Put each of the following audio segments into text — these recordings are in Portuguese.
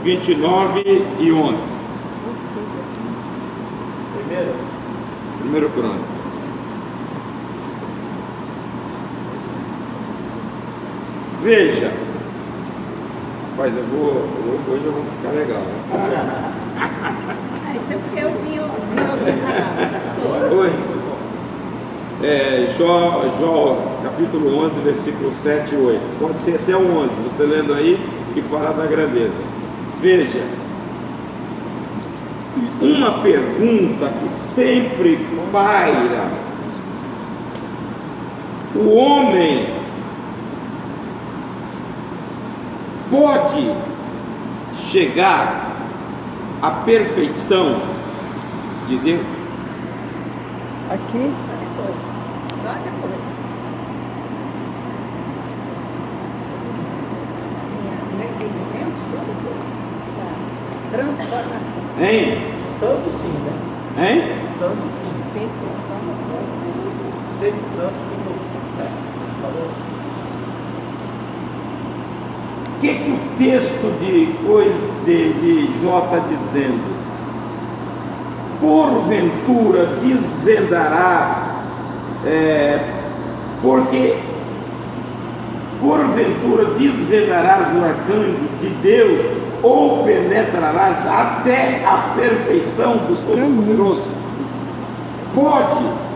29 e 11. Primeiro Crônicas. Veja, rapaz, hoje eu vou ficar legal. Isso é porque eu vim ouvir pastor. Hoje, Jó, capítulo 11, versículo 7 e 8. Pode ser até o 11, você lendo aí e falar da grandeza. Veja, uma pergunta que sempre paira: o homem pode chegar à perfeição de Deus? Aqui, Só depois. Meu entendimento, só depois. Transformação. Hein? Santo sim, né? Hein? Santo sim. Perfeição. Ser santo que falou. O que o texto de Jó está dizendo? Porventura desvendarás, porque porventura desvendarás o arcanjo de Deus, ou penetrarás até a perfeição do Todo-Poderoso? Pode.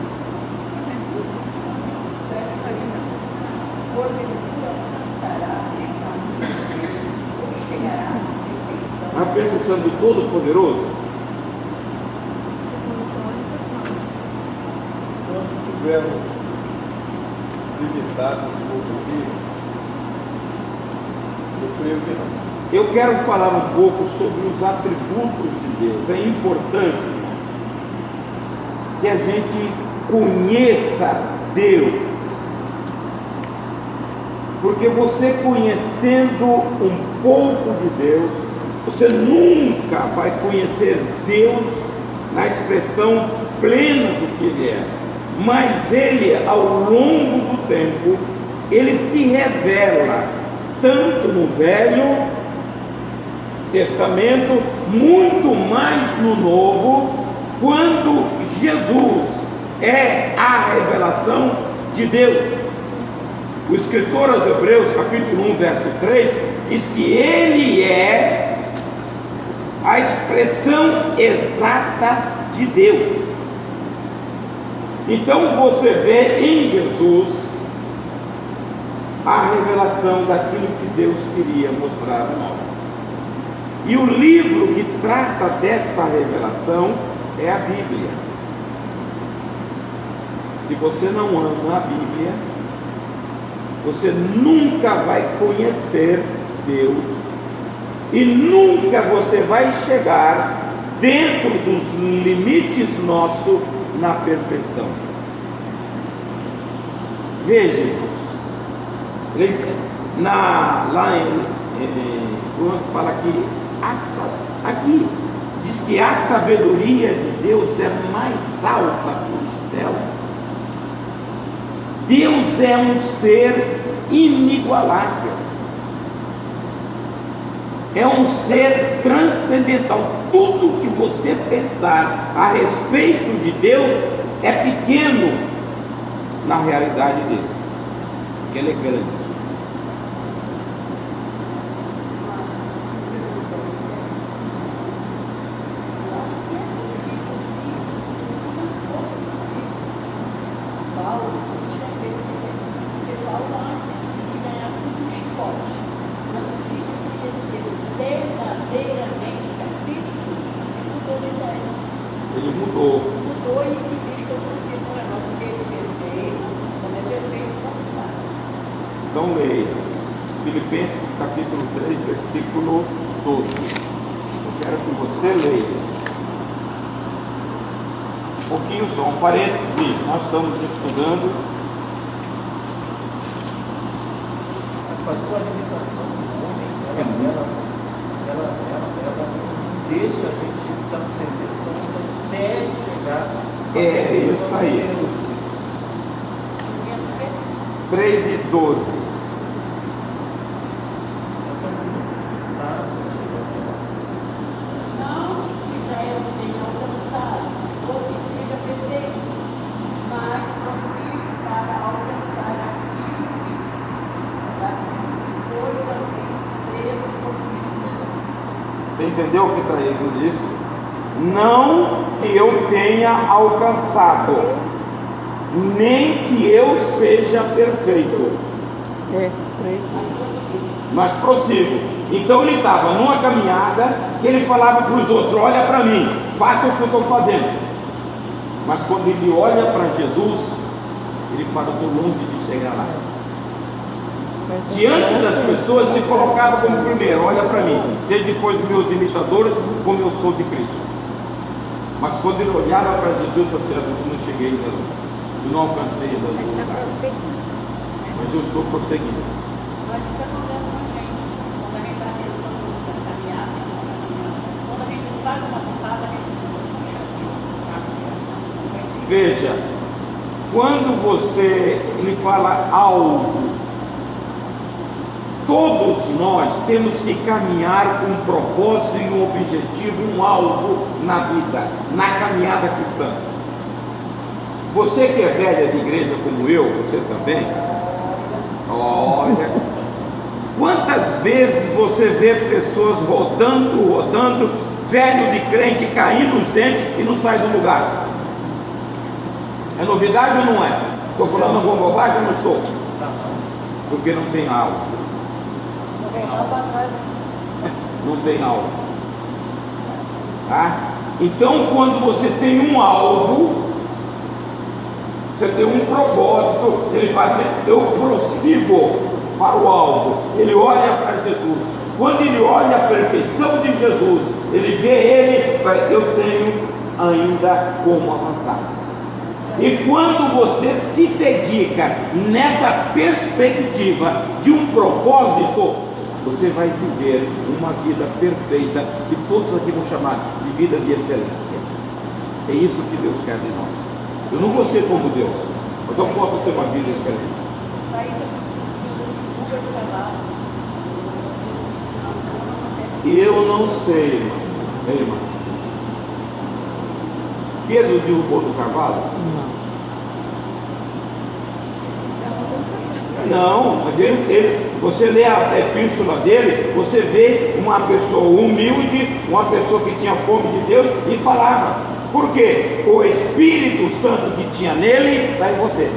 A perfeição do Todo-Poderoso? Segundo Crônicas, não. Quando tivermos limitados por aqui, eu creio que não. Eu quero falar um pouco sobre os atributos de Deus. É importante, irmãos, que a gente conheça Deus, porque você conhecendo um pouco de Deus, você nunca vai conhecer Deus na expressão plena do que Ele é, mas Ele, ao longo do tempo, Ele se revela tanto no Velho Testamento, muito mais no Novo, quando Jesus é a revelação de Deus. O escritor aos Hebreus, capítulo 1, verso 3, diz que Ele é a expressão exata de Deus. Então você vê em Jesus a revelação daquilo que Deus queria mostrar a nós. E o livro que trata desta revelação é a Bíblia. Se você não ama a Bíblia, você nunca vai conhecer Deus e nunca você vai chegar dentro dos limites nossos na perfeição. Veja, irmãos, lá quando fala aqui diz que a sabedoria de Deus é mais alta que os céus. Deus é um ser inigualável, é um ser transcendental. Tudo que você pensar a respeito de Deus é pequeno na realidade dele, porque ele é grande. Ele mudou. Mudou e deixou você para nós ser perfeito, como é perfeito o nosso Pai. Então leia Filipenses capítulo 3, versículo 12. Eu quero que você leia um pouquinho só, um parêntese. Nós estamos estudando A sua alimentação do homem, ela deixa a gente transcender até chegar. É isso aí. 3 e 12. Você entendeu o que está aí diz? Não que eu tenha alcançado, nem que eu seja perfeito. Mas prossigo. Então ele estava numa caminhada que ele falava para os outros: olha para mim, faça o que eu estou fazendo. Mas quando ele olha para Jesus, ele fala: estou longe de chegar lá. Diante das pessoas se colocava como primeiro: olha para mim, seja depois meus imitadores, como eu sou de Cristo. Mas quando ele olhava para Jesus, ele falou assim: eu não cheguei ainda, eu não alcancei ainda o lugar, mas eu estou prosseguindo. Mas isso acontece com a gente, quando a gente está tentando caminhar, quando a gente faz uma vontade, a gente puxa, Veja, quando ele fala alvo, todos nós temos que caminhar com um propósito e um objetivo, um alvo na vida, na caminhada cristã. Você que é velha de igreja como eu, você também, olha, quantas vezes você vê pessoas rodando, velho de crente, caindo os dentes e não sai do lugar? É novidade ou não é? Estou falando alguma bobagem ou não estou? Porque não tem alvo. Não tem alvo. Tá? Então, quando você tem um alvo, você tem um propósito, ele faz assim: eu prossigo para o alvo. Ele olha para Jesus. Quando ele olha a perfeição de Jesus, ele vê ele, eu tenho ainda como avançar. E quando você se dedica nessa perspectiva de um propósito, você vai viver uma vida perfeita, que todos aqui vão chamar de vida de excelência. É isso que Deus quer de nós. Eu não vou ser como Deus, mas eu posso ter uma vida excelente. Para isso eu preciso que Jesus divulgue o trabalho. Eu não sei, irmã. Pedro derrubou do cavalo? Não, mas você lê a epístola dele, você vê uma pessoa humilde, uma pessoa que tinha fome de Deus e falava. Por quê? O Espírito Santo que tinha nele está em você.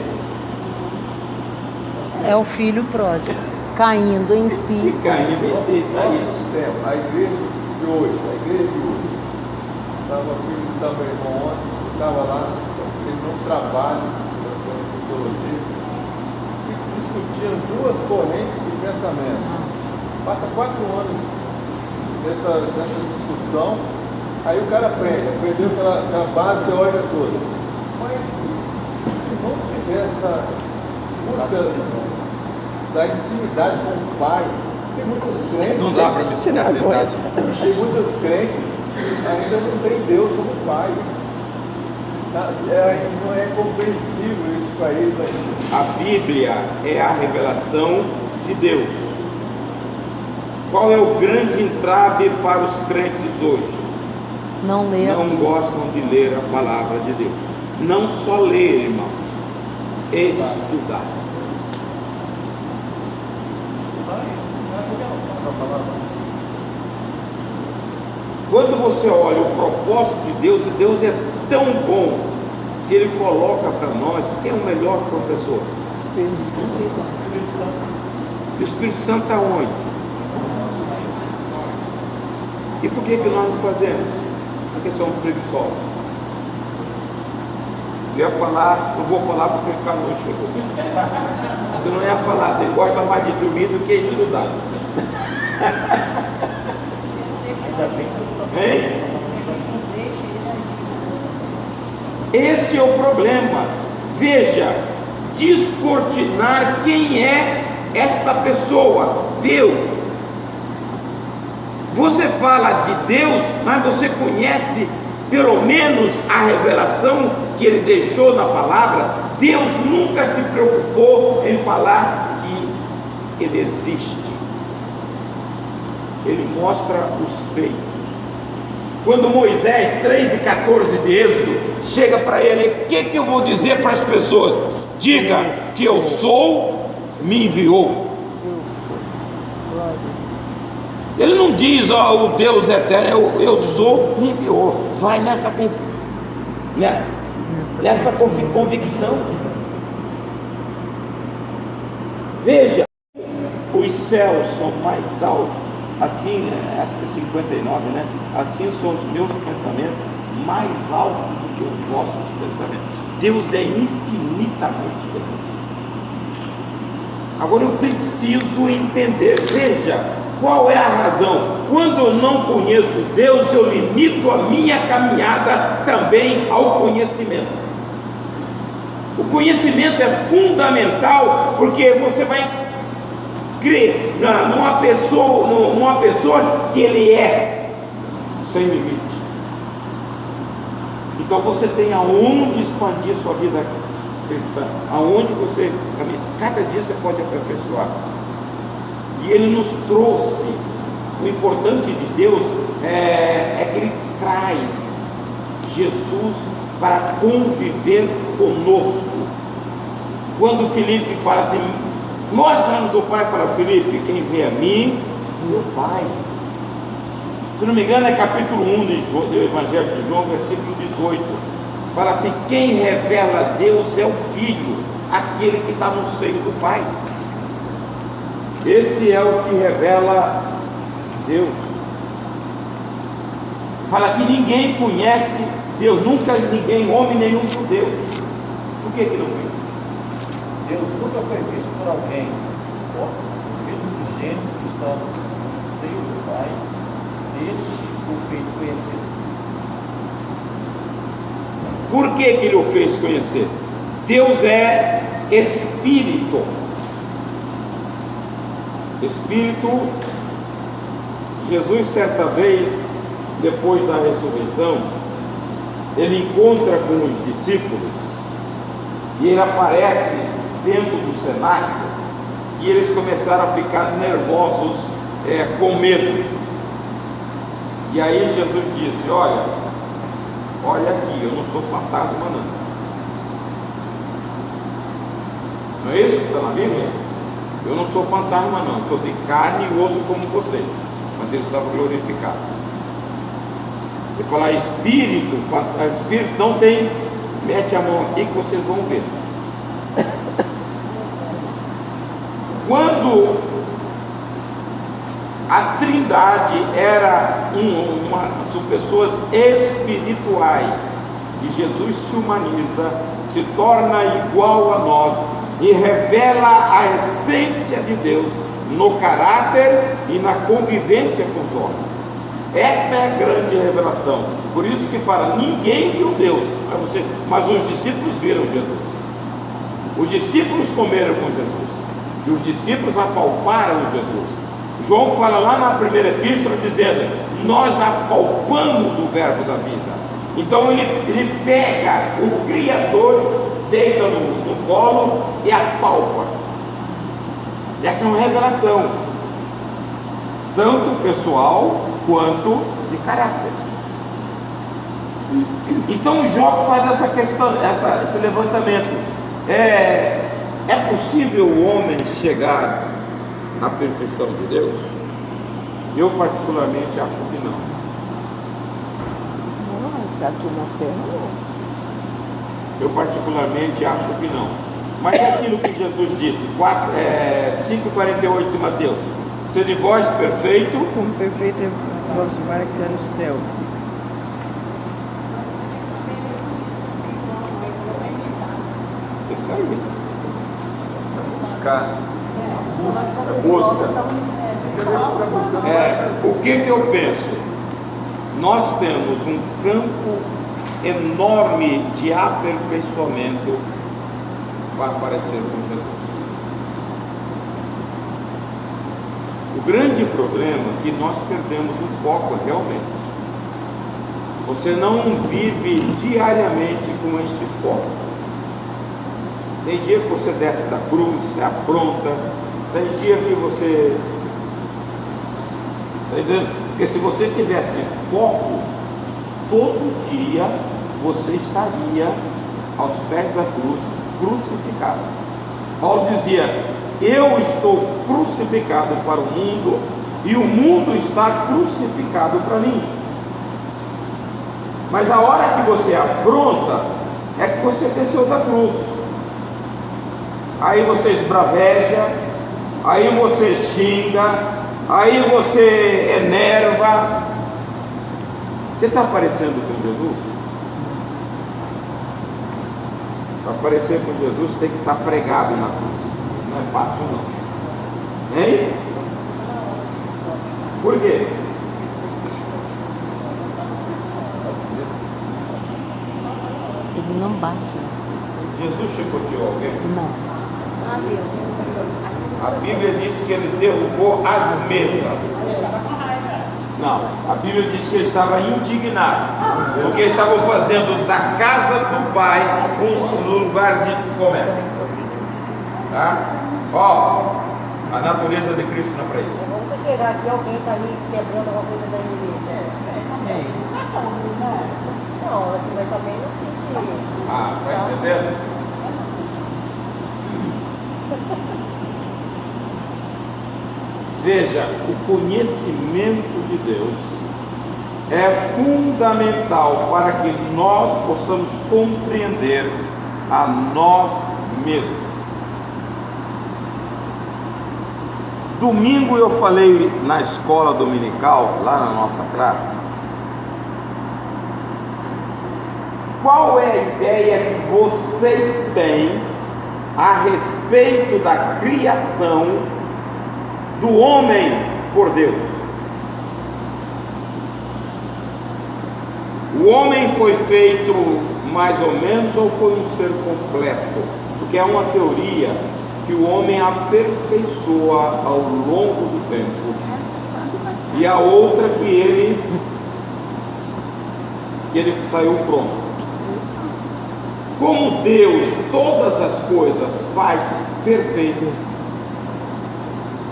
É o filho pródigo, caindo em si. E caindo em si, isso aí. A igreja de hoje, estava filho do meu irmão ontem, estava lá, terminou um trabalho de teologia, discutindo duas correntes de pensamento. Passa 4 anos dessa discussão, aí o cara aprendeu aquela base teórica toda. Mas se não tiver essa busca da intimidade com o Pai, tem muitos crentes. Não dá para me ficar sentado. Tem muitos crentes ainda não tem Deus como Pai. Não é compreensível isso para eles ainda. A Bíblia é a revelação de Deus. Qual é o grande entrave para os crentes hoje? Não ler. Não gostam de ler a palavra de Deus. Não só ler, irmãos, estudar. Quando você olha o propósito de Deus, e Deus é tão bom que Ele coloca para nós quem é o melhor professor. Espírito Santo. E o Espírito Santo está onde? E por que nós não fazemos? Porque somos preguiçosos. Eu ia falar, não vou falar porque o calor chegou. Você não ia falar, você gosta mais de dormir do que estudar. Hein? Esse é o problema. Veja, descortinar quem é esta pessoa, Deus. Você fala de Deus, mas você conhece pelo menos a revelação que Ele deixou na palavra. Deus nunca se preocupou em falar que Ele existe. Ele mostra os feitos. Quando Moisés, 3:14 de Êxodo, chega para ele: o que eu vou dizer para as pessoas? Diga que eu sou, me enviou. Eu sou. Glória a Deus. Ele não diz, ó, o Deus eterno, eu sou, me enviou. Vai nessa convicção. Veja, os céus são mais altos, assim, acho que 59, né? Assim são os meus pensamentos mais altos do que os vossos pensamentos. Deus é infinitamente grande. Agora eu preciso entender, veja, qual é a razão? Quando eu não conheço Deus, eu limito a minha caminhada também ao conhecimento. O conhecimento é fundamental, porque você vai crer numa pessoa que ele é sem limite. Então você tem aonde expandir sua vida cristã, aonde você caminha. Cada dia você pode aperfeiçoar. E ele nos trouxe. O importante de Deus é que ele traz Jesus para conviver conosco. Quando Filipe fala assim, mostra-nos o Pai, fala, Filipe, quem vê a mim, vê o Pai. Se não me engano é capítulo 1 do Evangelho de João, versículo 18. Fala assim, quem revela Deus é o Filho, aquele que está no seio do Pai. Esse é o que revela Deus. Fala que ninguém conhece Deus, nunca ninguém, homem nenhum, viu Deus. Por que não viu? Deus nunca foi visto por alguém. O Filho do Gênero que está no seio do Pai, este o fez conhecer. Por que ele o fez conhecer? Deus é Espírito. Espírito. Jesus, certa vez, depois da ressurreição, ele encontra com os discípulos e ele aparece dentro do cenáculo e eles começaram a ficar nervosos, com medo. E aí Jesus disse, olha aqui, eu não sou fantasma não. Não é isso que está na Bíblia? Eu não sou fantasma não, sou de carne e osso como vocês. Mas ele estava glorificado. Ele fala, espírito não tem, mete a mão aqui que vocês vão ver. Quando a Trindade são pessoas espirituais, e Jesus se humaniza, se torna igual a nós e revela a essência de Deus no caráter e na convivência com os homens. Esta é a grande revelação. Por isso que fala, ninguém viu Deus, mas os discípulos viram Jesus. Os discípulos comeram com Jesus e os discípulos apalparam Jesus. João fala lá na primeira epístola dizendo, nós apalpamos o verbo da vida. Então ele pega o Criador, deita no colo e apalpa. Essa é uma revelação, tanto pessoal quanto de caráter. Então Jó faz essa questão, esse levantamento. É possível o homem chegar à perfeição de Deus? Eu particularmente acho que não. Não, aqui na terra não. Eu particularmente acho que não. Mas é aquilo que Jesus disse, 5,48 de Mateus. Sede vós perfeito, Como perfeito é vosso Pai que está nos céus. isso aí. Buscar. Busca. O que eu penso? Nós temos um campo enorme de aperfeiçoamento para parecer com Jesus. O grande problema é que nós perdemos o foco realmente. Você não vive diariamente com este foco. Tem dia que você desce da cruz, você apronta. Tem dia que você... Está entendendo? Porque se você tivesse foco, todo dia você estaria aos pés da cruz, crucificado. Paulo dizia, eu estou crucificado para o mundo e o mundo está crucificado para mim. Mas a hora que você apronta, é que você desceu da cruz. Aí você esbraveja, aí você xinga, aí você enerva. Você está parecendo com Jesus? Para parecer com Jesus tem que estar pregado na cruz. Não é fácil não. Hein? Por quê? Ele não bate nas pessoas. Jesus chicoteou alguém? Não. A Bíblia diz que ele derrubou as mesas. Não, a Bíblia diz que ele estava indignado, porque eles estavam fazendo da casa do Pai um lugar de comércio. Tá? Ó, a natureza de Cristo não é para isso. Vamos chegar aqui, alguém está ali quebrando alguma coisa da igreja. Não, assim, mas também não tem. Ah, tá entendendo? Veja, o conhecimento de Deus é fundamental para que nós possamos compreender a nós mesmos. Domingo eu falei na escola dominical, lá na nossa classe, qual é a ideia que vocês têm a respeito da criação do homem por Deus? O homem foi feito mais ou menos ou foi um ser completo? Porque é uma teoria que o homem aperfeiçoa ao longo do tempo, e a outra que ele saiu pronto. Como Deus todas as coisas faz perfeito,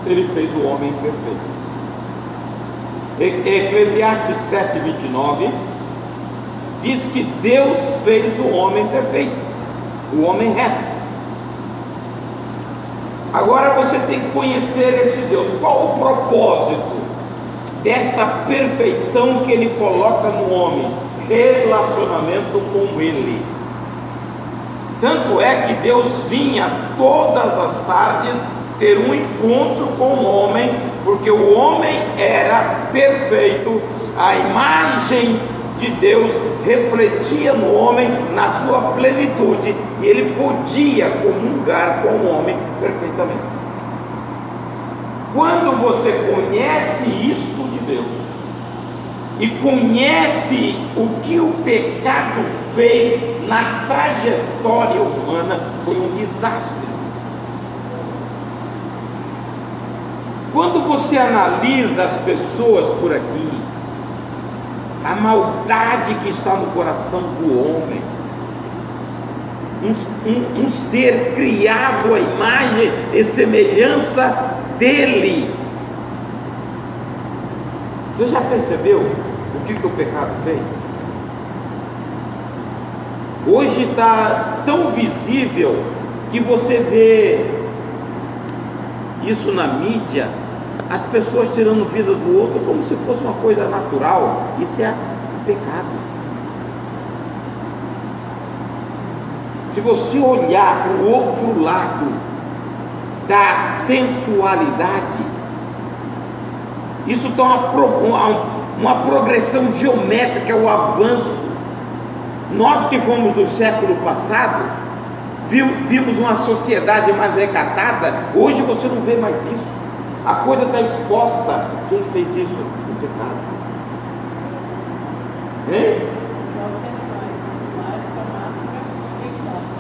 ele fez o homem perfeito. Eclesiastes 7:29 diz que Deus fez o homem perfeito, o homem reto. Agora você tem que conhecer esse Deus. Qual o propósito desta perfeição que ele coloca no homem? Relacionamento com ele. Tanto é que Deus vinha todas as tardes ter um encontro com o homem, porque o homem era perfeito, a imagem de Deus refletia no homem na sua plenitude, e ele podia comungar com o homem perfeitamente. Quando você conhece isto de Deus e conhece o que o pecado fez na trajetória humana, foi um desastre. Quando você analisa as pessoas por aqui, a maldade que está no coração do homem, um ser criado à imagem e semelhança dele. Você já percebeu o que o pecado fez? Hoje está tão visível que você vê isso na mídia, as pessoas tirando vida do outro como se fosse uma coisa natural. Isso é pecado. Se você olhar para o outro lado da sensualidade, isso está uma progressão geométrica, o avanço. Nós que fomos do século passado, vimos uma sociedade mais recatada. Hoje você não vê mais isso. A coisa está exposta. Quem fez isso? O pecado. Hein?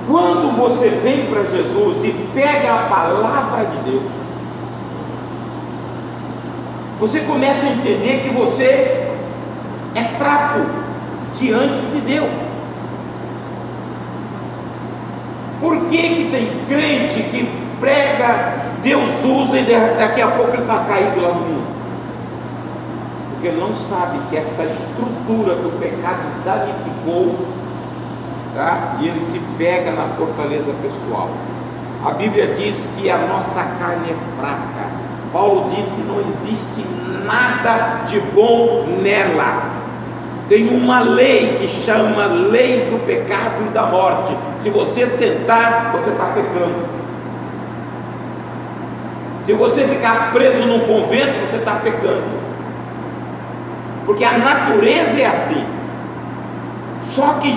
Quando você vem para Jesus e pega a palavra de Deus, você começa a entender que você é trapo diante de Deus. Por que tem crente que prega, Deus usa e daqui a pouco ele está caído lá no mundo? Porque ele não sabe que essa estrutura que o pecado danificou, tá? E ele se pega na fortaleza pessoal. A Bíblia diz que a nossa carne é fraca, Paulo diz que não existe nada de bom nela. Tem uma lei que chama lei do pecado e da morte. Se você sentar, você está pecando. Se você ficar preso num convento, você está pecando. Porque a natureza é assim. Só que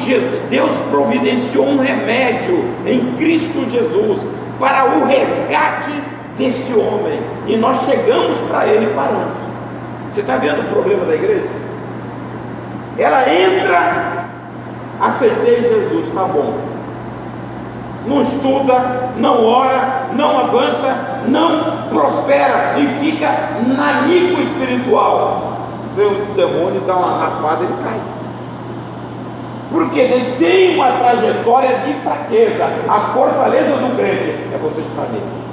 Deus providenciou um remédio em Cristo Jesus para o resgate deste homem, e nós chegamos para ele e paramos. Você está vendo o problema da igreja? Ela entra, aceitei Jesus, tá bom. Não estuda, não ora, não avança, não prospera e fica nanico espiritual. Vem o demônio, dá uma rapada e ele cai. Porque ele tem uma trajetória de fraqueza. A fortaleza do crente é você estar nele.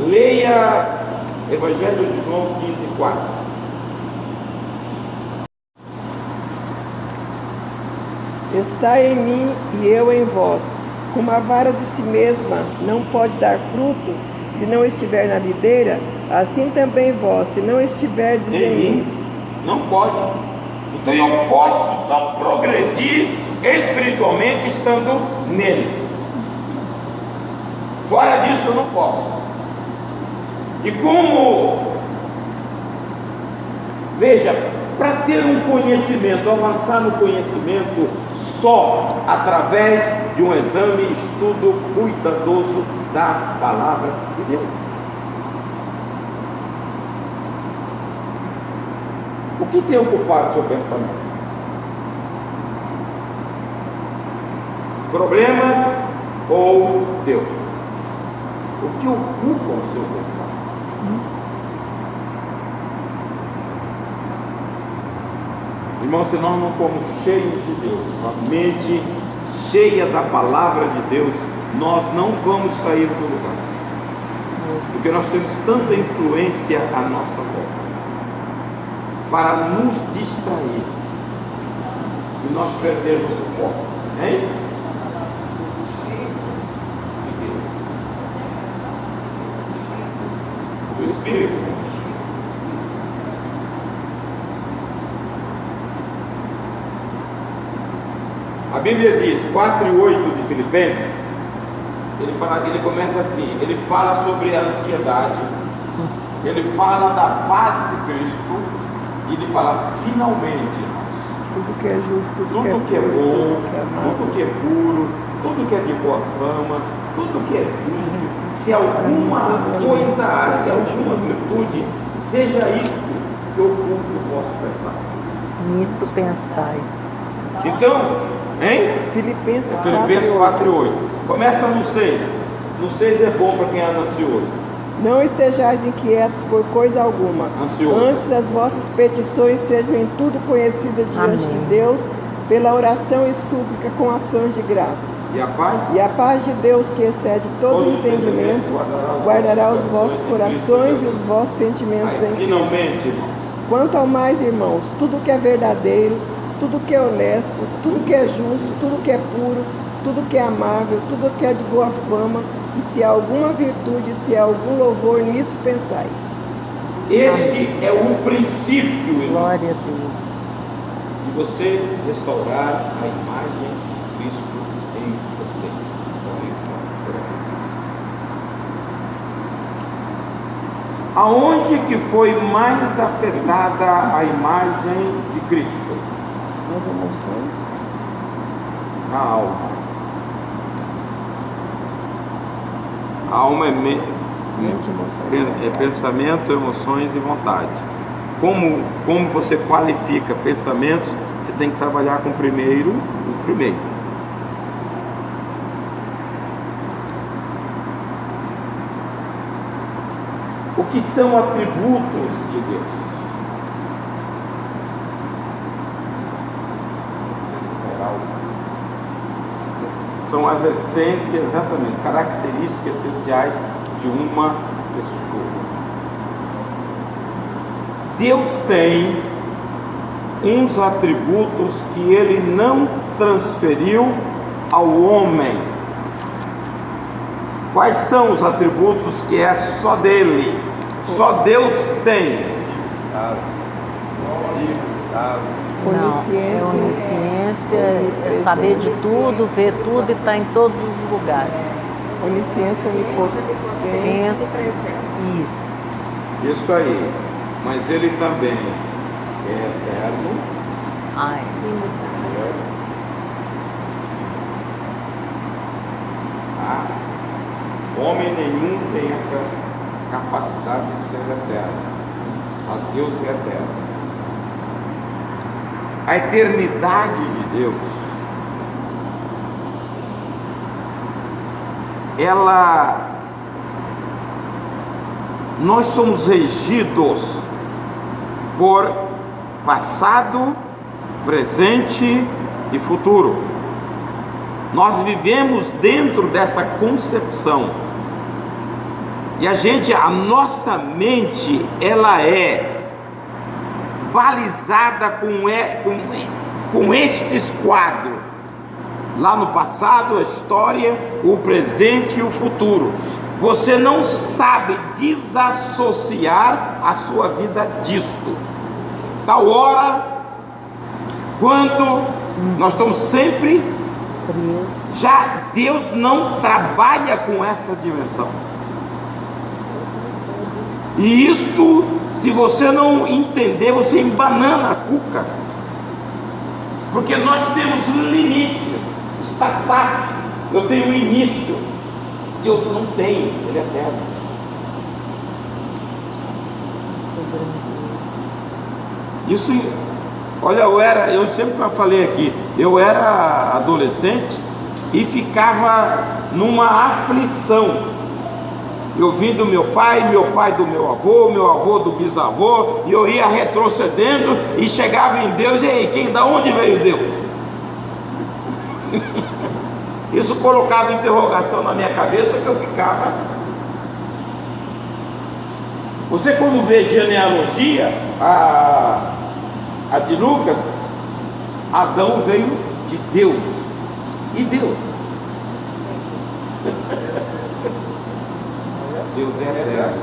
Leia Evangelho de João 15:4. Está em mim e eu em vós. Como a vara de si mesma não pode dar fruto se não estiver na videira, assim também vós, se não estiverdes em mim. Não pode. Então eu posso só progredir espiritualmente estando nele. Fora disso eu não posso. E como, veja, para ter um conhecimento, avançar no conhecimento só através de um exame e estudo cuidadoso da palavra de Deus. O que tem ocupado o seu pensamento? Problemas ou Deus? O que ocupa o seu pensamento? Irmão, se nós não formos cheios de Deus, uma mente cheia da palavra de Deus, nós não vamos sair do lugar. Porque nós temos tanta influência à nossa volta para nos distrair e nós perdermos o foco, hein? Do Espírito. A Bíblia diz, 4:8 de Filipenses, ele começa assim, ele fala sobre a ansiedade, ele fala da paz de Cristo, e ele fala, finalmente, Tudo que é justo, tudo que é bom, tudo que é puro, tudo que é de boa fama, tudo que é justo, se alguma coisa há, se alguma virtude, seja isto que ocupe o vosso pensamento. Nisto pensai. Então, hein? Filipenses Filipenses 4:8. Começa no 6. No 6 é bom para quem anda ansioso. Não estejais inquietos por coisa alguma. Ansioso. Antes as vossas petições sejam em tudo conhecidas diante Amém. de Deus, pela oração e súplica com ações de graça. E a paz? E a paz de Deus, que excede todo entendimento, guardará os vossos corações e os vossos sentimentos em Aí, Cristo. finalmente, irmãos. Quanto ao mais, irmãos, tudo que é verdadeiro, tudo que é honesto, tudo que é justo, tudo que é puro, tudo que é amável, tudo que é de boa fama, e se há alguma virtude, se há algum louvor, nisso pensai. Este é o princípio, irmão, Glória a Deus. de você restaurar a imagem de Cristo em você. Então, isso é aonde que foi mais afetada a imagem de Cristo? As emoções. Na alma. A alma é pensamento, emoções e vontade. Como você qualifica pensamentos, você tem que trabalhar com o primeiro. O que são atributos de Deus? São as essências, exatamente, características essenciais de uma pessoa. Deus tem uns atributos que Ele não transferiu ao homem. Quais são os atributos que é só dele? Só Deus tem. Não, é onisciência, é saber de tudo, ver tudo e estar em todos os lugares. Onisciência, onipotência. Isso. Isso aí. Mas ele também é eterno. Ai, Tá? Homem nenhum tem essa capacidade de ser eterno. Mas Deus é eterno. A eternidade de Deus, nós somos regidos por passado, presente e futuro. Nós vivemos dentro desta concepção. E a nossa mente, ela é balizada com estes quadros. Lá no passado, a história, o presente e o futuro. Você não sabe desassociar a sua vida disto. Tal hora, quando nós estamos sempre preso. já Deus não trabalha com essa dimensão. E isto, se você não entender, você embanana a cuca. Porque nós temos limites, startup. Eu tenho um início. Deus não tem, Ele é eterno. Isso é grandioso. Isso, olha, eu sempre falei aqui, eu era adolescente e ficava numa aflição. Eu vim do meu pai do meu avô do bisavô, e eu ia retrocedendo e chegava em Deus, e aí, da onde veio Deus? Isso colocava interrogação na minha cabeça que eu ficava. Você quando vê genealogia, a de Lucas, Adão veio de Deus. E Deus? Deus é eterno.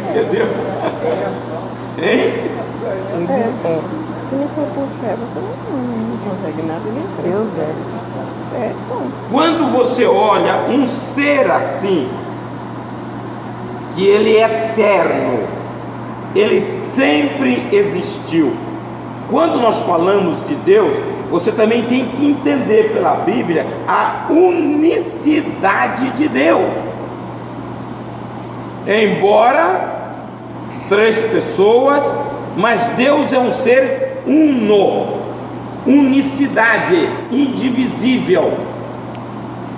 Entendeu? Hein? Ele é. Se não for por fé, você não consegue nada nem crer. Deus é. É, bom. Quando você olha um ser assim, que ele é eterno, ele sempre existiu. Quando nós falamos de Deus, você também tem que entender pela Bíblia a unicidade de Deus. Embora 3 pessoas, mas Deus é um ser uno, unicidade, indivisível.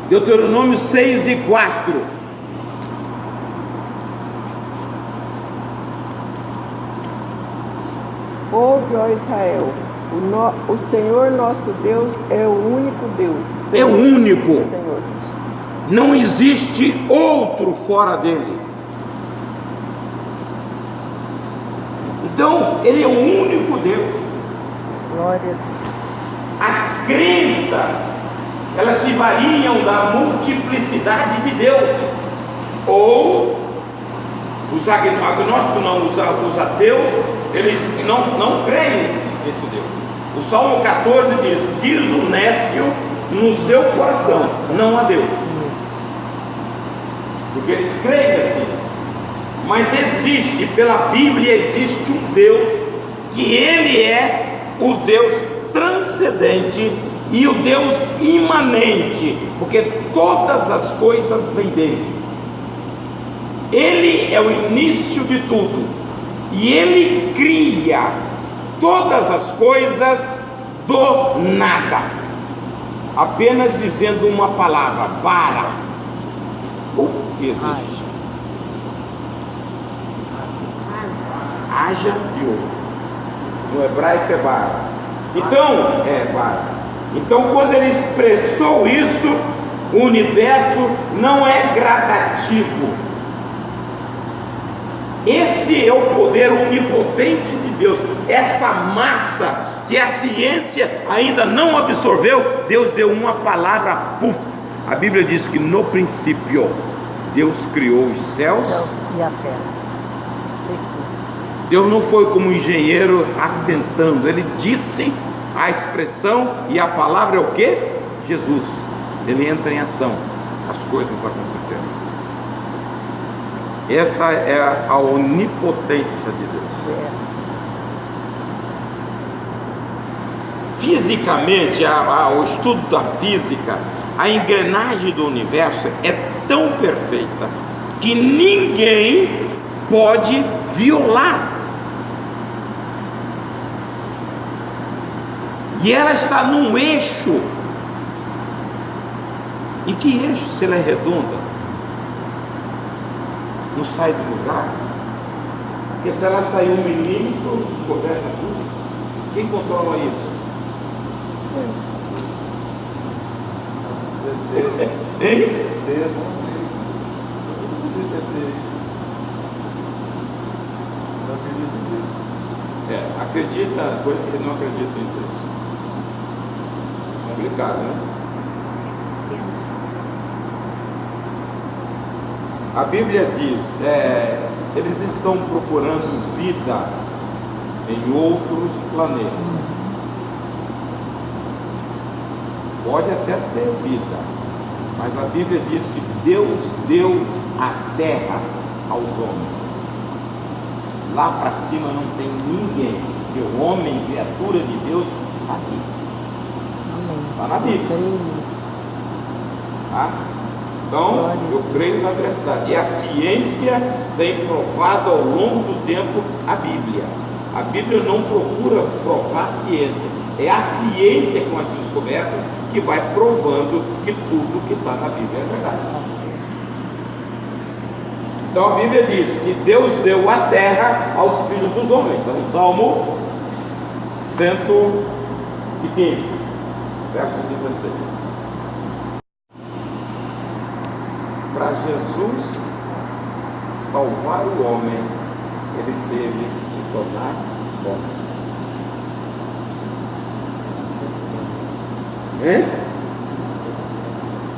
Deuteronômio 6:4. Ouve, ó Israel, o Senhor nosso Deus é o único Deus. É o único. Senhor. Não existe outro fora dele. Então, ele é o único Deus. Glória a Deus. As crenças, elas se variam da multiplicidade de deuses. Ou os agnósticos, não, os ateus, eles não creem nesse Deus. O Salmo 14 diz o nécio no seu coração, não a Deus. Porque eles creem assim. Mas existe, pela Bíblia, existe um Deus que ele é o Deus transcendente e o Deus imanente, porque todas as coisas vêm dele. Ele é o início de tudo e ele cria todas as coisas do nada, apenas dizendo uma palavra: para. Existe. Haja e ouve. No hebraico é bara. Então, bara. Então, quando ele expressou isto, o universo não é gradativo. Este é o poder onipotente de Deus. Essa massa que a ciência ainda não absorveu, Deus deu uma palavra, puf. A Bíblia diz que no princípio Deus criou os céus E a terra. Fez tudo. Deus não foi como um engenheiro assentando, ele disse a expressão e a palavra é o que? Jesus. Ele entra em ação, as coisas aconteceram. Essa é a onipotência de Deus. Fisicamente, o estudo da física, a engrenagem do universo é tão perfeita que ninguém pode violar. E ela está num eixo. E que eixo, se ela é redonda? Não sai do lugar? Porque se ela sair 1 milímetro, descoberta tudo. Quem controla isso? Hein? Acredita, coisa que ele não acredita em Deus. Complicado, né? A Bíblia diz, eles estão procurando vida em outros planetas. Pode até ter vida, mas a Bíblia diz que Deus deu a terra aos homens. Lá para cima não tem ninguém, porque o homem, criatura de Deus, está aqui. Está na Bíblia. Eu creio nisso. Tá? Então, eu creio na veracidade. E a ciência tem provado ao longo do tempo a Bíblia. A Bíblia não procura provar a ciência. É a ciência com as descobertas que vai provando que tudo que está na Bíblia é verdade. Então a Bíblia diz que Deus deu a terra aos filhos dos homens. Então, no Salmo 115, verso 16. Para Jesus salvar o homem, ele teve que se tornar homem.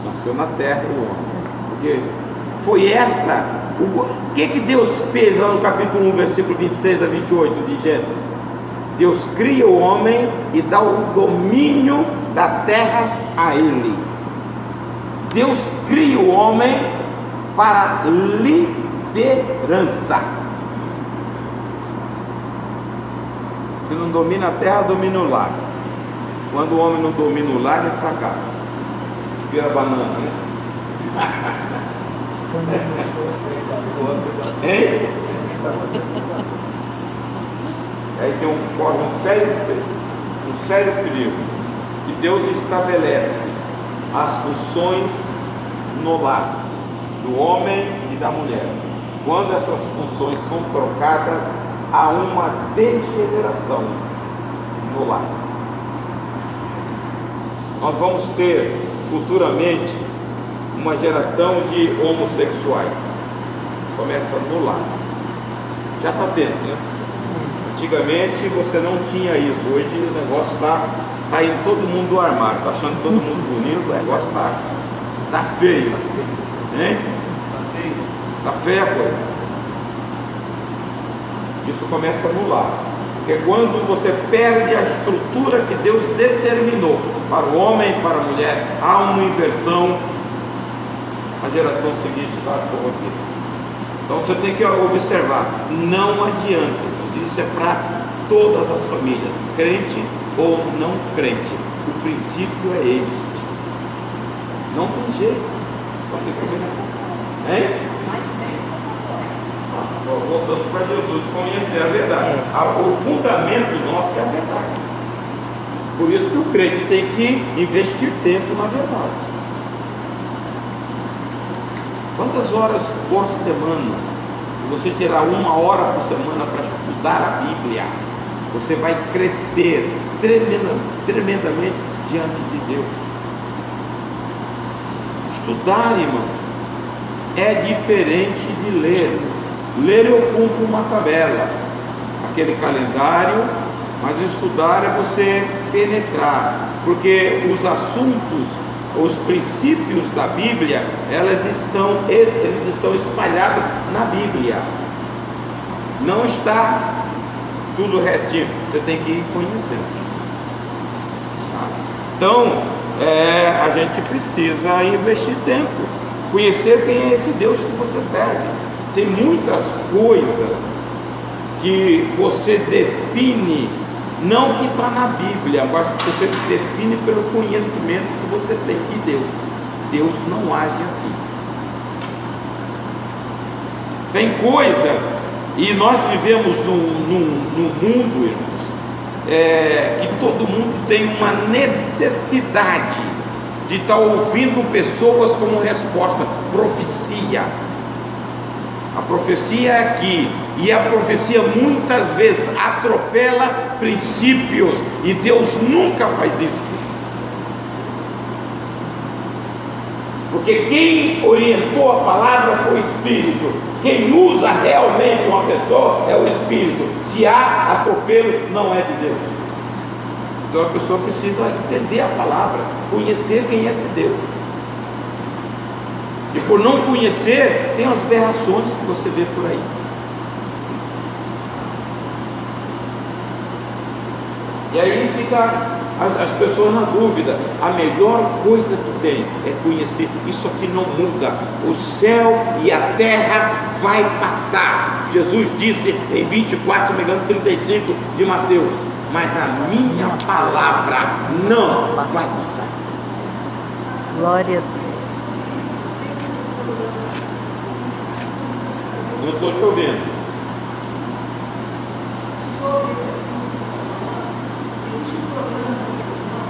Nasceu na terra o homem. Porque foi essa. O que Deus fez lá no capítulo 1, versículo 26 a 28 de Gênesis? Deus cria o homem e dá o domínio da terra a ele. Deus cria o homem para liderança. Se não domina a terra, domina o lar. Quando o homem não domina o lar, ele fracassa. Vira banana, né? Hein? Aí corre um sério perigo. Que Deus estabelece as funções no lar do homem e da mulher. Quando essas funções são trocadas, há uma degeneração no lar. Nós vamos ter futuramente uma geração de homossexuais. Começa no lar. Já está tendo, né? Antigamente você não tinha isso. Hoje o negócio está saindo todo mundo do armário. Está achando todo mundo bonito. O negócio está feio. Hein? Está feia a coisa. Isso começa no lar. Porque quando você perde a estrutura que Deus determinou para o homem e para a mulher, há uma inversão. A geração seguinte está corrompida. Então você tem que observar, não adianta, isso é para todas as famílias, crente ou não crente, o princípio é este, não tem jeito, não tem combinação, hein? Voltando para Jesus, conhecer a verdade, o fundamento nosso é a verdade, por isso que o crente tem que investir tempo na verdade. Quantas horas por semana, se você tirar 1 hora por semana para estudar a Bíblia, você vai crescer tremendamente diante de Deus. Estudar, irmãos, é diferente de ler. Ler eu cumpro uma tabela, aquele calendário, mas estudar é você penetrar, porque os assuntos, os princípios da Bíblia, eles estão espalhados na Bíblia. não está tudo retinho, você tem que ir conhecendo. Tá? Então, a gente precisa investir tempo, conhecer quem é esse Deus que você serve. Tem muitas coisas que você define, não que está na Bíblia, mas que você define pelo conhecimento que você tem de Deus. Deus não age assim. Tem coisas, e nós vivemos num mundo, irmãos, que todo mundo tem uma necessidade de estar ouvindo pessoas como resposta. Profecia. A profecia é aqui, e a profecia muitas vezes atropela princípios, e Deus nunca faz isso. Porque quem orientou a palavra foi o Espírito. Quem usa realmente uma pessoa é o Espírito. Se há atropelo, não é de Deus. Então a pessoa precisa entender a palavra, conhecer quem é esse Deus. E por não conhecer, tem as aberrações que você vê por aí. E aí fica as pessoas na dúvida. A melhor coisa que tem é conhecer. Isso aqui não muda. O céu e a terra vai passar. Jesus disse em 24, me engano, 35 de Mateus: mas a minha palavra não vai passar. Glória a Deus. Não estou te ouvindo. Sobre esse assunto que você está falando, existe um programa na televisão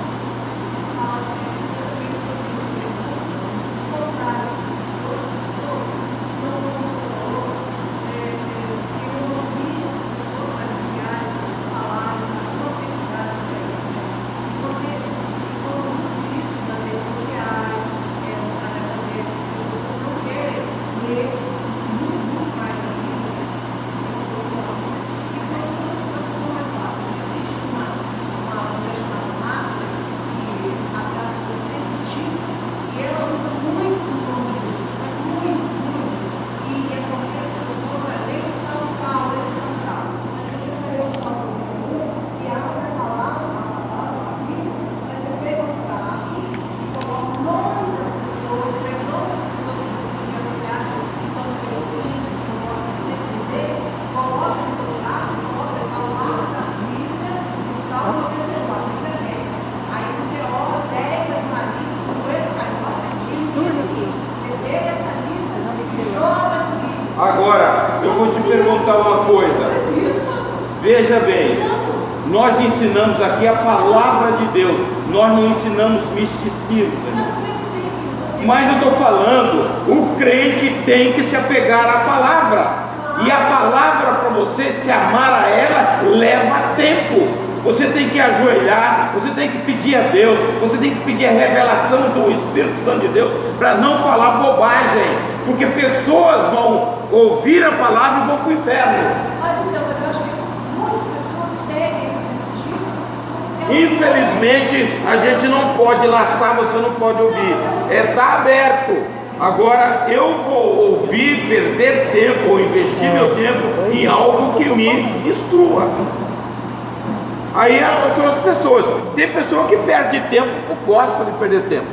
que fala exatamente sobre isso. O contrário, hoje as pessoas estão, como você falou, querendo ouvir as pessoas para criarem, falarem, profetizarem para eles. E você encontra muito isso nas redes sociais, nos canais abertos, as pessoas não querem ler muito mais a Bíblia. Agora, eu vou te perguntar uma coisa. Veja bem, nós ensinamos aqui a palavra de Deus, nós não ensinamos misticismo. Mas eu estou falando, o crente tem que se apegar à palavra. E a palavra, para você se amar a ela, leva tempo. Você tem que ajoelhar, você tem que pedir a Deus, você tem que pedir a revelação do Espírito Santo de Deus, para não falar bobagem, porque pessoas vão ouvir a palavra e vão para o inferno. Mas eu acho que muitas pessoas seguem esses ensinos. Infelizmente, a gente não pode laçar, você não pode ouvir. Está aberto. Agora, eu vou ouvir, perder tempo, ou investir meu tempo em algo que me instrua. Aí são as pessoas. Tem pessoa que perde tempo porque gosta de perder tempo.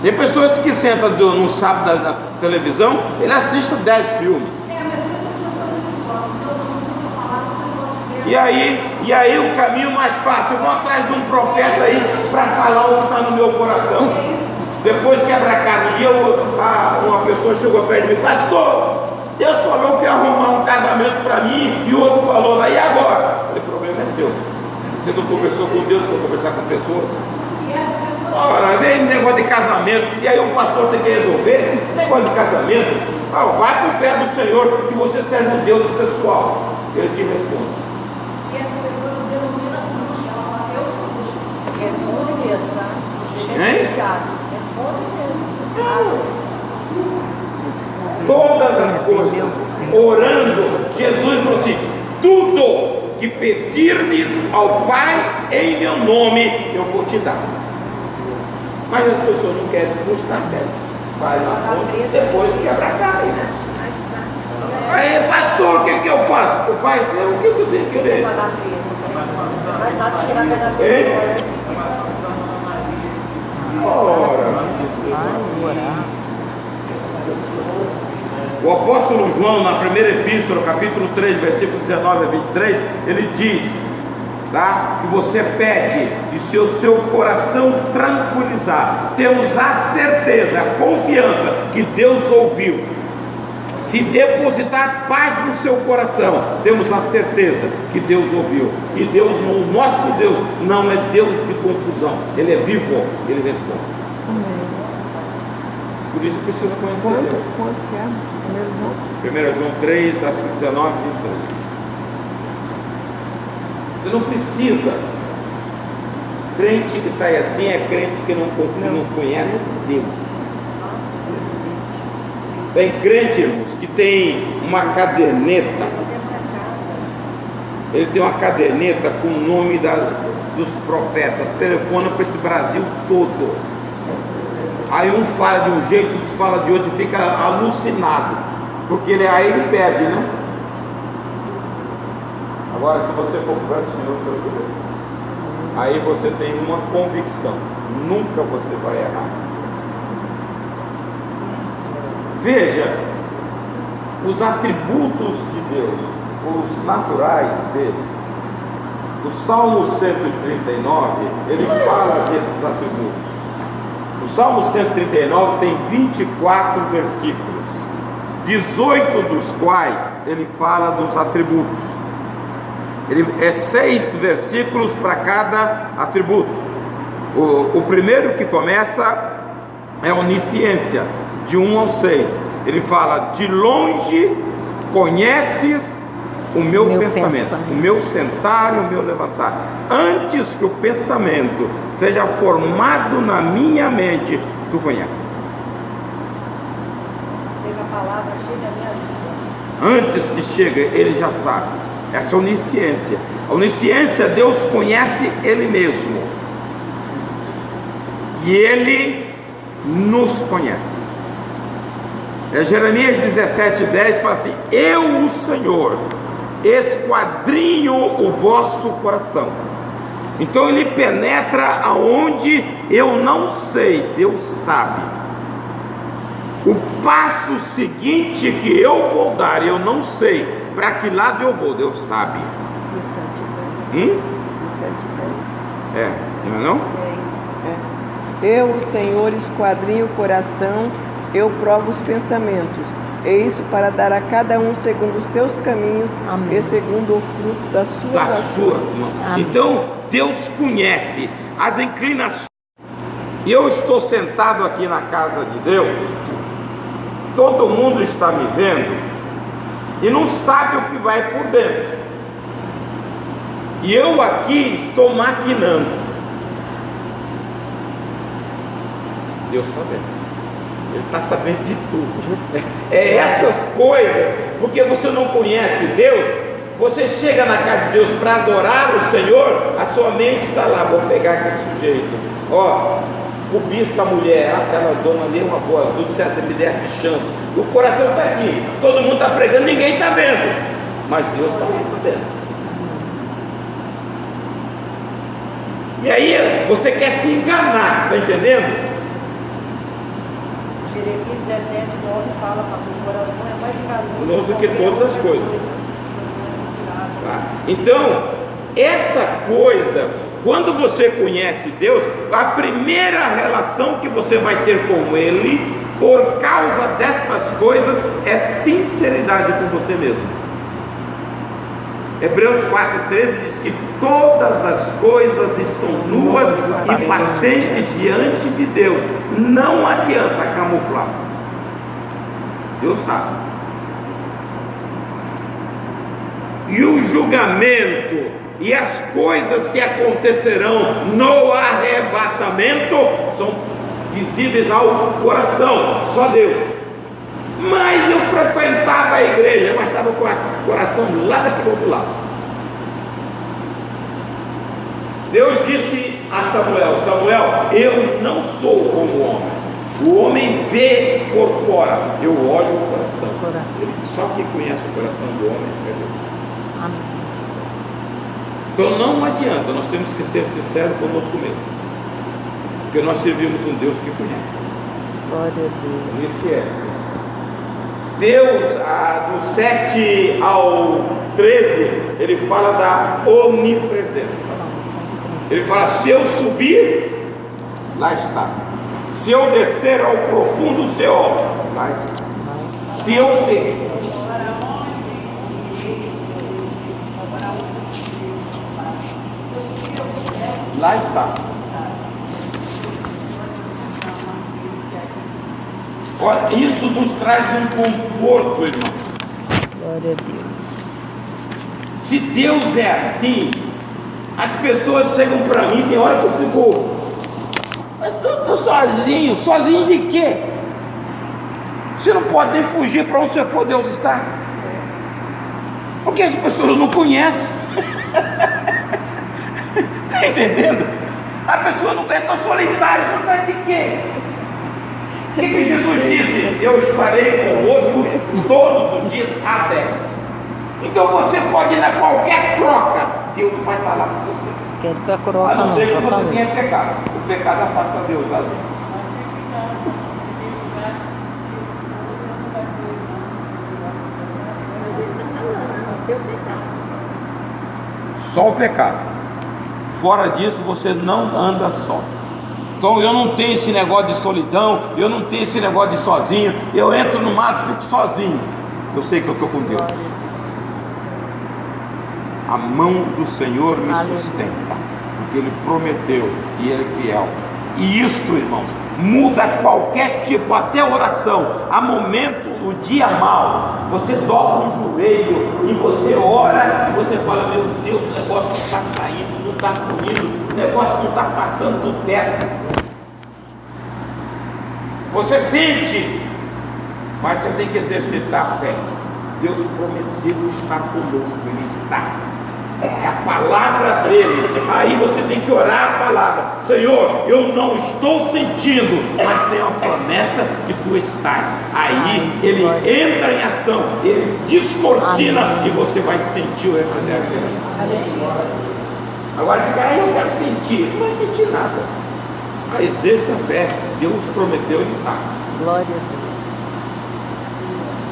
Tem pessoas que sentam no sábado na televisão, ele assiste 10 filmes. Mas muitas pessoas são preguiçosas, então não usam a palavra para Deus. E aí o caminho mais fácil, eu vou atrás de um profeta aí para falar o que está no meu coração. Depois quebra a cara. Um dia uma pessoa chegou perto de mim: pastor, Deus falou que ia arrumar um casamento para mim, e o outro falou lá, e agora? Eu falei: o problema é seu. Você não conversou com Deus, foi conversar com pessoas. Ora, vem negócio de casamento, e aí o pastor tem que resolver negócio de casamento. Vai para o pé do Senhor, que você serve um Deus pessoal. Ele te responde. E essa pessoa se denomina bruxa, ela fala: eu sou bruxa. Responde mesmo, tá? Hein? Responde mesmo. Todas as coisas, orando, Jesus falou assim: tudo que pedirdes ao Pai em meu nome, eu vou te dar. Mas as pessoas não querem buscar, vai lá, depois quebra a cara, né? Aí, pastor, o que que eu faço? O que eu tenho que ver? Mais fácil tirar a verdadeira Hein? glória. Ora, Vai orar. o apóstolo João, na primeira epístola, capítulo 3, versículo 19 a 23, ele diz, tá? Que você pede e se o seu coração tranquilizar, temos a certeza, a confiança que Deus ouviu. Se depositar paz no seu coração, temos a certeza que Deus ouviu. E Deus, o nosso Deus, não é Deus de confusão. Ele é vivo, Ele responde. Amém. Por isso precisa conhecer Deus. Quanto que é? 1 João 3, acho que 19 e 23. Você não precisa. Crente que sai assim é crente que não confia, não conhece Deus. Tem crente, irmãos, que tem uma caderneta. Ele tem uma caderneta com o nome dos profetas. Telefona para esse Brasil todo. Aí um fala de um jeito, outro fala de outro e fica alucinado. Porque aí ele perde, né? Agora, se você for para o Senhor, aí você tem uma convicção. Nunca você vai errar. Veja, os atributos de Deus, os naturais dele. O Salmo 139, ele fala desses atributos. O Salmo 139 tem 24 versículos, 18 dos quais ele fala dos atributos. Ele é 6 versículos para cada atributo. O primeiro que começa é onisciência, de 1 ao 6, ele fala: de longe conheces o meu pensamento, o meu sentar e o meu levantar. Antes que o pensamento seja formado na minha mente, tu conheces. Teve a palavra, chega a minha vida. Antes que chegue, ele já sabe. Essa é onisciência. A onisciência, Deus conhece Ele mesmo. E Ele nos conhece. Jeremias 17:10 fala assim: eu, o Senhor, esquadrinho o vosso coração. Então ele penetra aonde eu não sei, Deus sabe. O passo seguinte que eu vou dar, eu não sei para que lado eu vou, Deus sabe. 17:10. Não é não? Eu, o Senhor, esquadrinho o coração, eu provo os pensamentos. É isso para dar a cada um segundo os seus caminhos. Amém. E segundo o fruto das suas ações. mãos. Então Deus conhece as inclinações. E eu estou sentado aqui na casa de Deus. Todo mundo está me vendo e não sabe o que vai por dentro. E eu aqui estou maquinando. Deus está vendo. Ele está sabendo de tudo. É essas coisas, porque você não conhece Deus. Você chega na casa de Deus para adorar o Senhor, a sua mente está lá. Vou pegar aquele sujeito, ó, cobiça a mulher, aquela dona ali é uma boa, tudo certo, me desse chance. O coração está aqui, todo mundo está pregando, ninguém está vendo, mas Deus está vendo. E aí você quer se enganar, está entendendo? Jeremias 17:9 fala para o coração é mais enganoso do que todas as coisas. Tá? Então, essa coisa, quando você conhece Deus, a primeira relação que você vai ter com Ele, por causa destas coisas, é sinceridade com você mesmo. Hebreus 4:13 diz que todas as coisas estão nuas e patentes diante de Deus. Não adianta camuflar. Deus sabe. E o julgamento e as coisas que acontecerão no arrebatamento são visíveis ao coração, só Deus. Mas eu frequentava a igreja, mas estava com o coração lá daquele outro lado. Deus disse a Samuel: Samuel, eu não sou como o homem. O homem vê por fora, eu olho o coração. coração. Só quem conhece o coração do homem é Deus. Amém. Então não adianta, nós temos que ser sinceros conosco mesmo, porque nós servimos um Deus que conhece. Glória a Deus. Conhece. Deus, do 7 ao 13, ele fala da onipresença. Ele fala: se eu subir, lá está. Se eu descer ao profundo Seol, lá está. Se eu ver, lá está. Olha, isso nos traz um conforto, irmão. Glória a Deus. Se Deus é assim, as pessoas chegam para mim, tem hora que eu fico, eu estou sozinho. Sozinho de quê? Você não pode nem fugir para onde você for, Deus está. Porque as pessoas não conhecem. Está entendendo? A pessoa não conhece, estou solitário, solitário de quê? O que Jesus disse? Eu estarei convosco todos os dias até. Então você pode ir na qualquer croca, Deus vai estar lá com você. Quero que a coroa A não não, ser que já você falei. tenha pecado. O pecado afasta Deus lá dentro. Só o pecado. Fora disso você não anda só. Então eu não tenho esse negócio de solidão, eu não tenho esse negócio de sozinho. Eu entro no mato e fico sozinho. Eu sei que eu estou com Deus. A mão do Senhor me sustenta, porque Ele prometeu e Ele é fiel. E isto, irmãos, muda qualquer tipo, até oração. Há momento, o dia mal, você dobra um joelho e você ora e você fala: meu Deus, o negócio não está saindo, não está fluindo, o negócio não está passando do teto. Você sente, mas você tem que exercitar a fé. Deus prometeu estar conosco, Ele está. É a palavra dele. Aí você tem que orar a palavra: Senhor, eu não estou sentindo, mas tem uma promessa que tu estás. Aí ele entra em ação, ele descortina e você vai sentir o refrigério dele. Agora fica aí, eu quero sentir. Não vai sentir nada. Aí exerça a fé. Deus prometeu, ele está. Glória a Deus.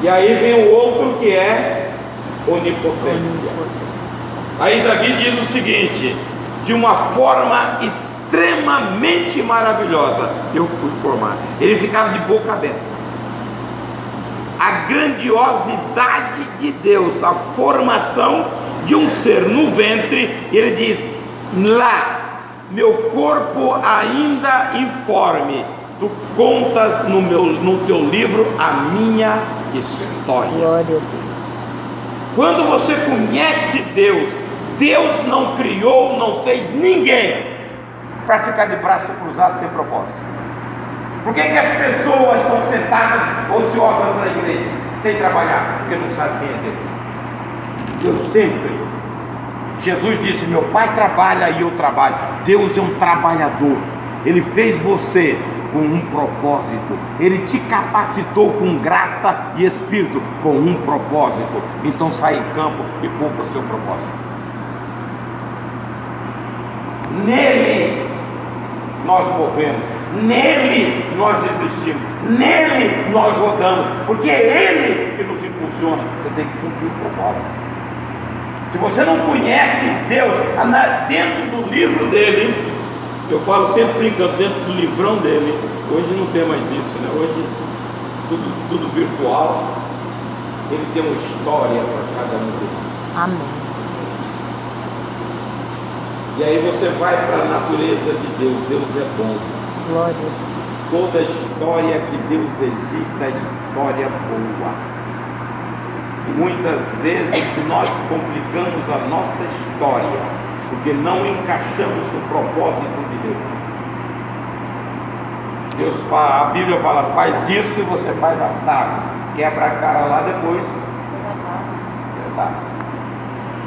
E aí vem o outro que é onipotência. Aí Davi diz o seguinte: de uma forma extremamente maravilhosa eu fui formado. Ele ficava de boca aberta. A grandiosidade de Deus, a formação de um ser no ventre. Ele diz: lá, meu corpo ainda informe, tu contas no teu livro a minha história. Glória a Deus. Quando você conhece Deus, Deus não criou, não fez ninguém para ficar de braço cruzado sem propósito. Por que as pessoas estão sentadas ociosas na igreja, sem trabalhar? Porque não sabem quem é Deus. Deus sempre. Jesus disse: meu Pai trabalha e eu trabalho. Deus é um trabalhador. Ele fez você com um propósito. Ele te capacitou com graça e espírito com um propósito. Então sai em campo e cumpra o seu propósito. Nele nós movemos, nele nós existimos, nele nós rodamos, porque é Ele que nos impulsiona. Você tem que cumprir o propósito. Se você não conhece Deus, dentro do livro dele, eu falo sempre brincando, dentro do livrão dele, hoje não tem mais isso, né? Hoje tudo virtual. Ele tem uma história para cada um deles. Amém. E aí você vai para a natureza de Deus. Deus é bom. Glória a Deus. Toda história que Deus existe é história boa. Muitas vezes nós complicamos a nossa história porque não encaixamos no propósito de Deus. A Bíblia fala: faz isso e você faz assado. Quebra a cara lá depois.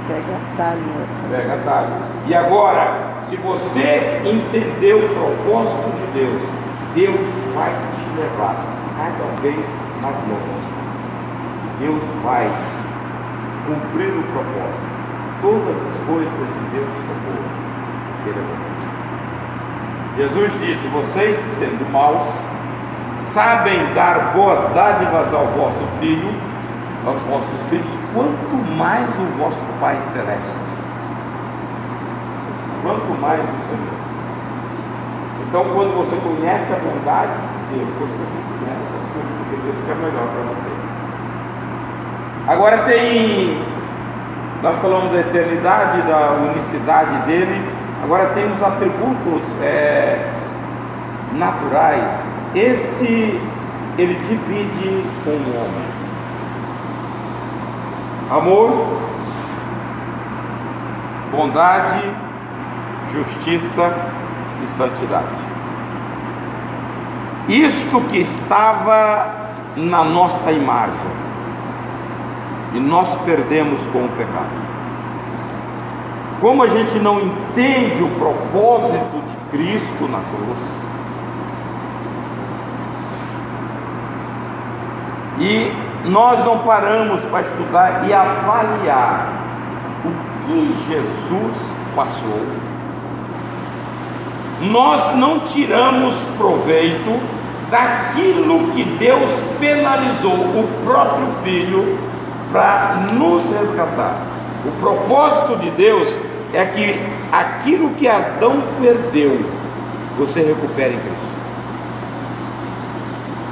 Pega talho. Pega talho. E agora, se você entender o propósito de Deus, Deus vai te levar cada vez mais longe. Deus vai cumprir o propósito. Todas as coisas de Deus são boas. Ele é bom. Jesus disse: vocês, sendo maus, sabem dar boas dádivas aos vossos filhos, quanto mais o vosso Pai Celeste. Quanto mais o Senhor. Então, quando você conhece a bondade de Deus, você conhece as coisas que Deus quer melhor para você. Agora nós falamos da eternidade, da unicidade dele. Agora tem os atributos naturais. Esse ele divide com o homem: amor, bondade, justiça e santidade. Isto que estava na nossa imagem e nós perdemos com o pecado. Como a gente não entende o propósito de Cristo na cruz, e nós não paramos para estudar e avaliar o que Jesus passou, nós não tiramos proveito daquilo que Deus penalizou o próprio Filho para nos resgatar. O propósito de Deus é que aquilo que Adão perdeu, você recupera em Cristo.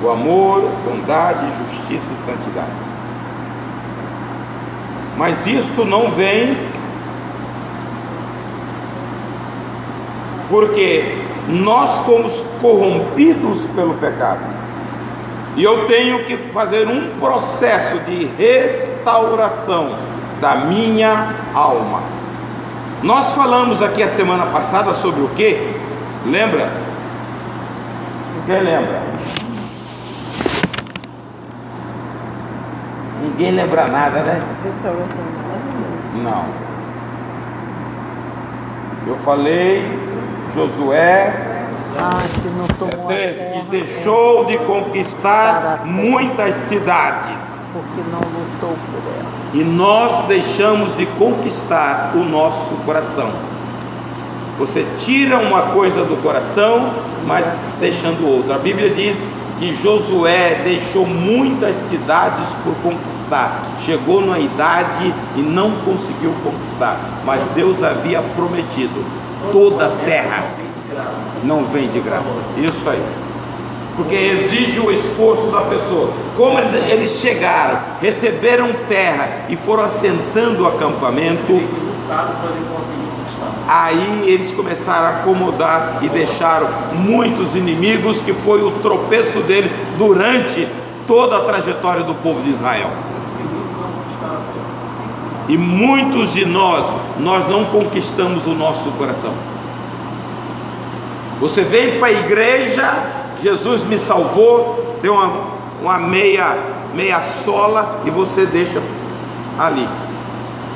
O amor, bondade, justiça e santidade. Mas isto não vem porque nós fomos corrompidos pelo pecado. E eu tenho que fazer um processo de restauração da minha alma. Nós falamos aqui a semana passada sobre o que? Lembra? Quem lembra? Ninguém lembra nada, né? Restauração. Não. Eu falei, Josué que não tomou 13, a terra, e deixou de conquistar muitas cidades. porque não lutou por ela. E nós deixamos de conquistar o nosso coração. Você tira uma coisa do coração, mas deixando outra. A Bíblia diz que Josué deixou muitas cidades por conquistar. Chegou na idade e não conseguiu conquistar. Mas Deus havia prometido: toda a terra não vem de graça. Isso aí. Porque exige o esforço da pessoa. Como eles chegaram, receberam terra e foram assentando o acampamento, aí eles começaram a acomodar e deixaram muitos inimigos, que foi o tropeço dele durante toda a trajetória do povo de Israel. E muitos de nós não conquistamos o nosso coração. Você vem para a igreja, Jesus me salvou, deu uma meia sola e você deixa ali.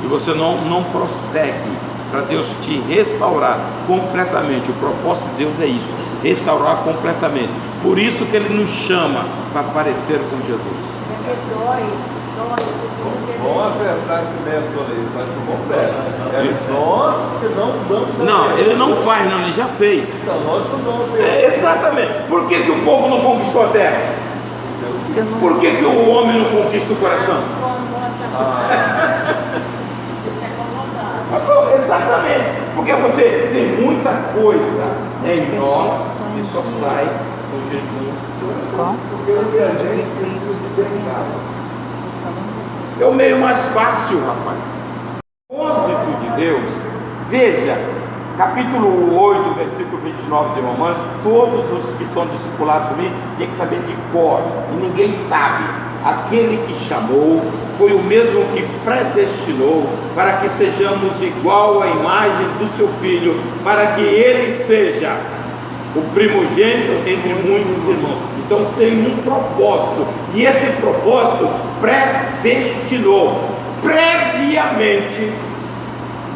E você não prossegue para Deus te restaurar completamente. O propósito de Deus é isso, restaurar completamente. Por isso que Ele nos chama para parecer com Jesus. Vamos acertar esse verso aí, faz um bom verso. Nós que não damos. Não, Ele não faz, não, Ele já fez. Então, nós que não damos. Exatamente. Por que o povo não conquistou a terra? Por que o homem não conquista o coração? Exatamente. Porque você tem muita coisa em nós que só sai do jejum do coração. Porque você é gente precisa de pecado. É o meio mais fácil, rapaz. O propósito de Deus, veja, capítulo 8, versículo 29 de Romanos, todos os que são discipulados por mim tinham que saber de cor, e ninguém sabe. Aquele que chamou foi o mesmo que predestinou para que sejamos igual à imagem do seu Filho, para que ele seja o primogênito entre muitos irmãos. Então tem um propósito, e esse propósito predestinou previamente,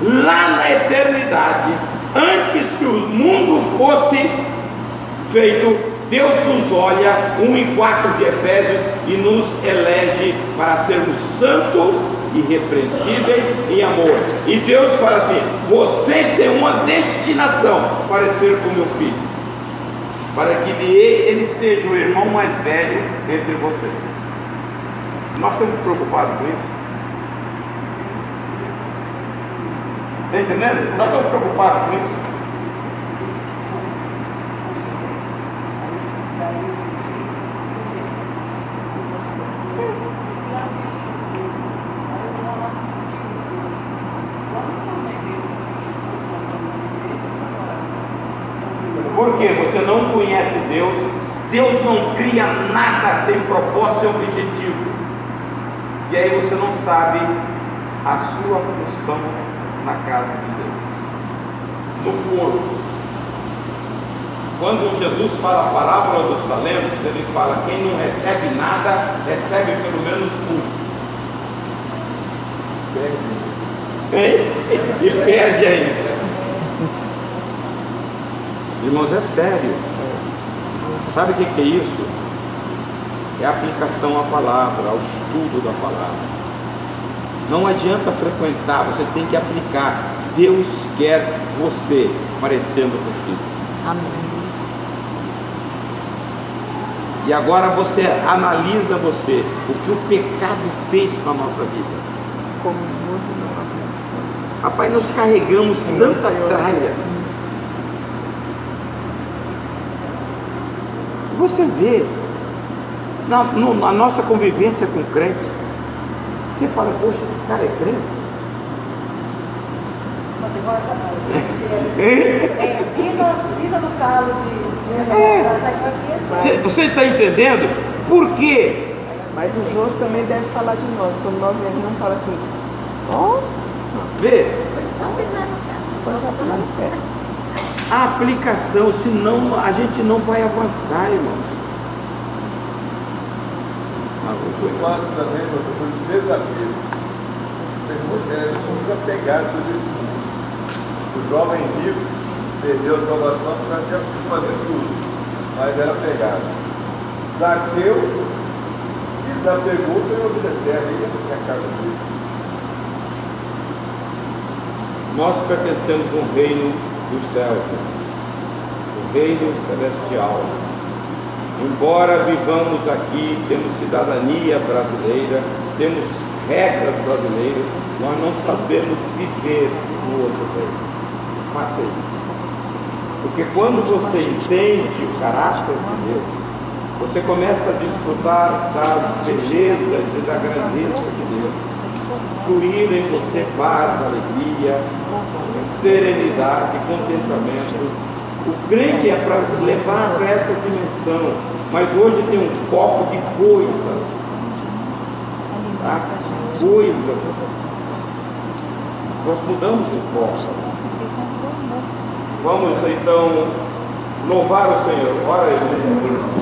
lá na eternidade, antes que o mundo fosse feito, Deus nos olha, 1:4 de Efésios, e nos elege para sermos santos, irrepreensíveis em amor. E Deus fala assim: vocês têm uma destinação, parecer com meu filho, para que ele seja o irmão mais velho entre vocês. Nós estamos preocupados com isso? Está entendendo? Nós estamos preocupados com isso. Porque você não conhece Deus. Deus não cria nada sem propósito e objetivo. E aí você não sabe a sua função na casa de Deus, no corpo. Quando Jesus fala a parábola dos talentos, ele fala: quem não recebe nada, recebe pelo menos e perde ainda. Irmãos, é sério. Sabe o que é isso? É a aplicação à palavra, ao estudo da palavra. Não adianta frequentar, você tem que aplicar. Deus quer você parecendo com o Filho. Amém. E agora você analisa o que o pecado fez com a nossa vida. Como muito não abençoa. Rapaz, nós carregamos tanta tralha. Você vê na nossa convivência com crente, você fala: poxa, esse cara é crente? Pisa no calo de. Você está entendendo? Por quê? Mas os outros também devem falar de nós. Quando nós não fala assim, ó, Vê, Foi só pisar no pé. pode já falar no pé. a aplicação, senão a gente não vai avançar, irmãos. Isso passa também, doutor, por desapego. Somos apegados por esse mundo. O jovem rico perdeu a salvação porque já tinha que fazer tudo, mas era apegado. Zaqueu desapegou pela vida eterna, ia para a casa dele. Nós pertencemos a um reino do céu, o reino celestial. Embora vivamos aqui, temos cidadania brasileira, temos regras brasileiras, nós não sabemos viver no outro reino. O fato é isso. Porque quando você entende o caráter de Deus, você começa a desfrutar das belezas e da grandeza de Deus. Fluir em você paz, alegria, serenidade, contentamento. O crente é para levar para essa dimensão, mas hoje tem um foco de coisas, tá? Coisas. Nós mudamos de foco. Vamos então louvar o Senhor. Ora, Senhor.